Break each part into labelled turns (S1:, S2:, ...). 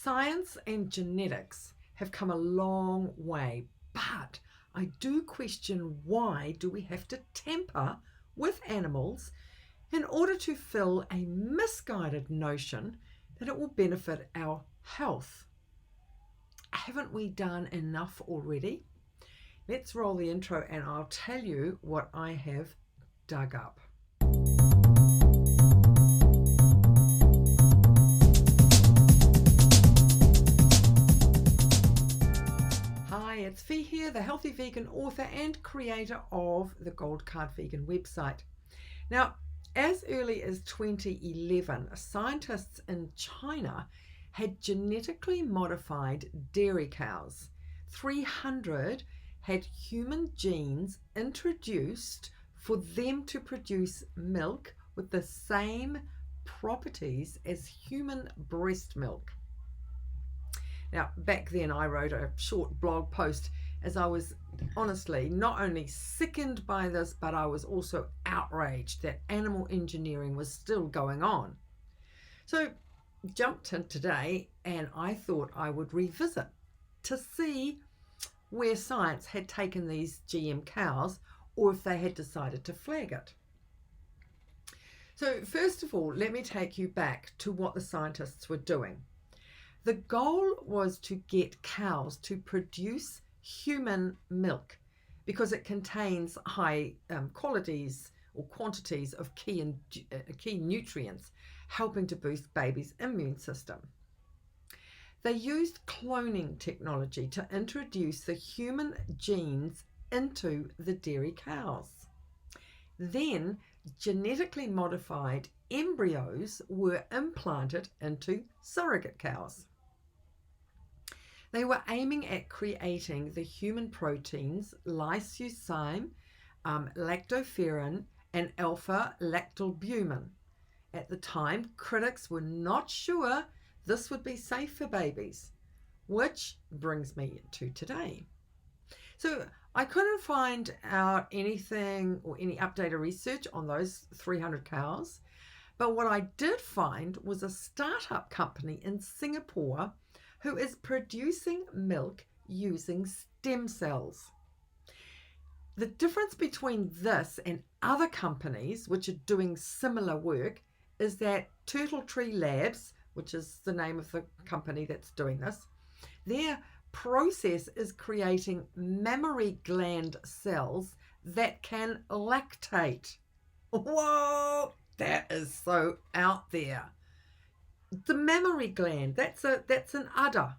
S1: Science and genetics have come a long way, but I do question, why do we have to tamper with animals in order to fill a misguided notion that it will benefit our health? Haven't we done enough already? Let's roll the intro and I'll tell you what I have dug up. Hi, it's Fee here, the healthy vegan author and creator of the Gold Card Vegan website. Now, as early as 2011, scientists in China had genetically modified dairy cows. 300 had human genes introduced for them to produce milk with the same properties as human breast milk. Now, back then I wrote a short blog post as I was honestly not only sickened by this, but I was also outraged that animal engineering was still going on. So jumped in today and I thought I would revisit to see where science had taken these GM cows or if they had decided to flag it. So first of all, let me take you back to what the scientists were doing. The goal was to get cows to produce human milk because it contains high qualities or quantities of key nutrients, helping to boost babies' immune system. They used cloning technology to introduce the human genes into the dairy cows. Then genetically modified embryos were implanted into surrogate cows. They were aiming at creating the human proteins lysosine, lactoferrin, and alpha-lactalbumin. At the time, critics were not sure this would be safe for babies, which brings me to today. So I couldn't find out anything or any updated research on those 300 cows, but what I did find was a startup company in Singapore who is producing milk using stem cells. The difference between this and other companies which are doing similar work is that Turtle Tree Labs, which is the name of the company that's doing this, their process is creating mammary gland cells that can lactate. Whoa, that is so out there. The mammary gland, that's an udder.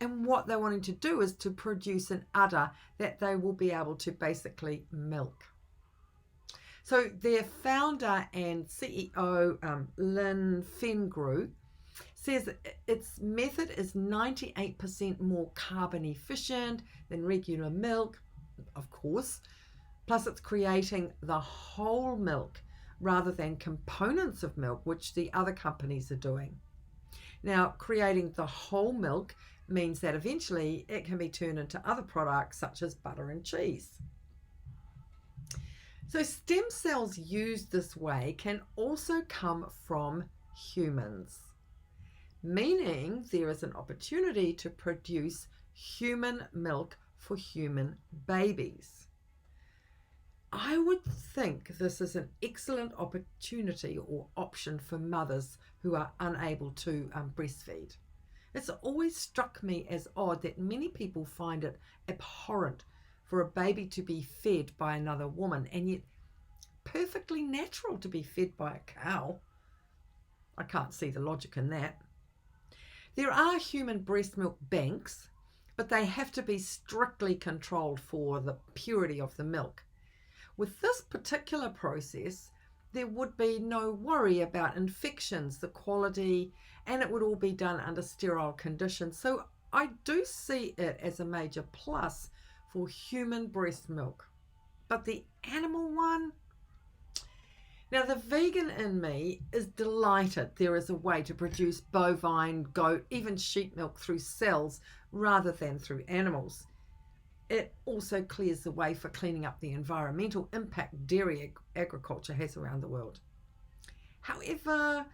S1: And what they're wanting to do is to produce an udder that they will be able to basically milk. So their founder and CEO, Lynn Fengru, says its method is 98% more carbon efficient than regular milk, of course, plus it's creating the whole milk rather than components of milk, which the other companies are doing. Now, creating the whole milk means that eventually it can be turned into other products such as butter and cheese. So stem cells used this way can also come from humans, meaning there is an opportunity to produce human milk for human babies. I would think this is an excellent opportunity or option for mothers who are unable to breastfeed. It's always struck me as odd that many people find it abhorrent for a baby to be fed by another woman, and yet perfectly natural to be fed by a cow. I can't see the logic in that. There are human breast milk banks, but they have to be strictly controlled for the purity of the milk. With this particular process, there would be no worry about infections, the quality, and it would all be done under sterile conditions. So I do see it as a major plus for human breast milk. But the animal one? Now, the vegan in me is delighted there is a way to produce bovine, goat, even sheep milk through cells rather than through animals. It also clears the way for cleaning up the environmental impact dairy agriculture has around the world. However,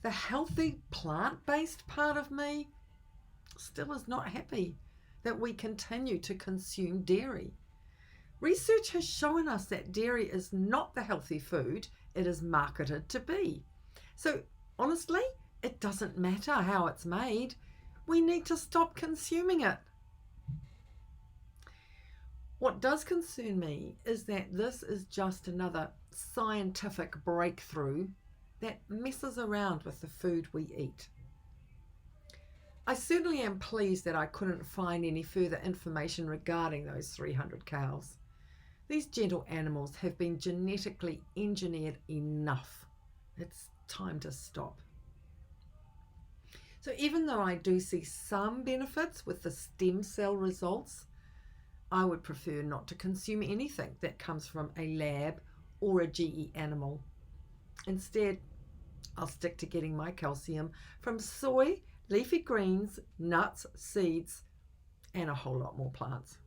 S1: the healthy plant-based part of me still is not happy that we continue to consume dairy. Research has shown us that dairy is not the healthy food it is marketed to be. So honestly, it doesn't matter how it's made. We need to stop consuming it. What does concern me is that this is just another scientific breakthrough that messes around with the food we eat. I certainly am pleased that I couldn't find any further information regarding those 300 cows. These gentle animals have been genetically engineered enough. It's time to stop. So even though I do see some benefits with the stem cell results, I would prefer not to consume anything that comes from a lab or a GE animal. Instead, I'll stick to getting my calcium from soy, leafy greens, nuts, seeds, and a whole lot more plants.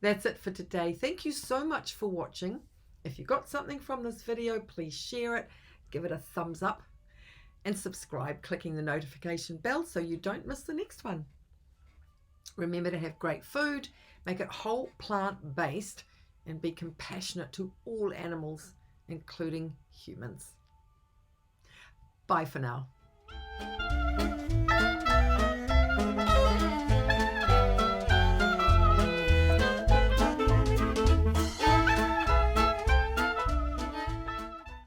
S1: That's it for today. Thank you so much for watching. If you got something from this video, please share it, give it a thumbs up, and subscribe, clicking the notification bell so you don't miss the next one. Remember to have great food, make it whole plant-based, and be compassionate to all animals, including humans. Bye for now.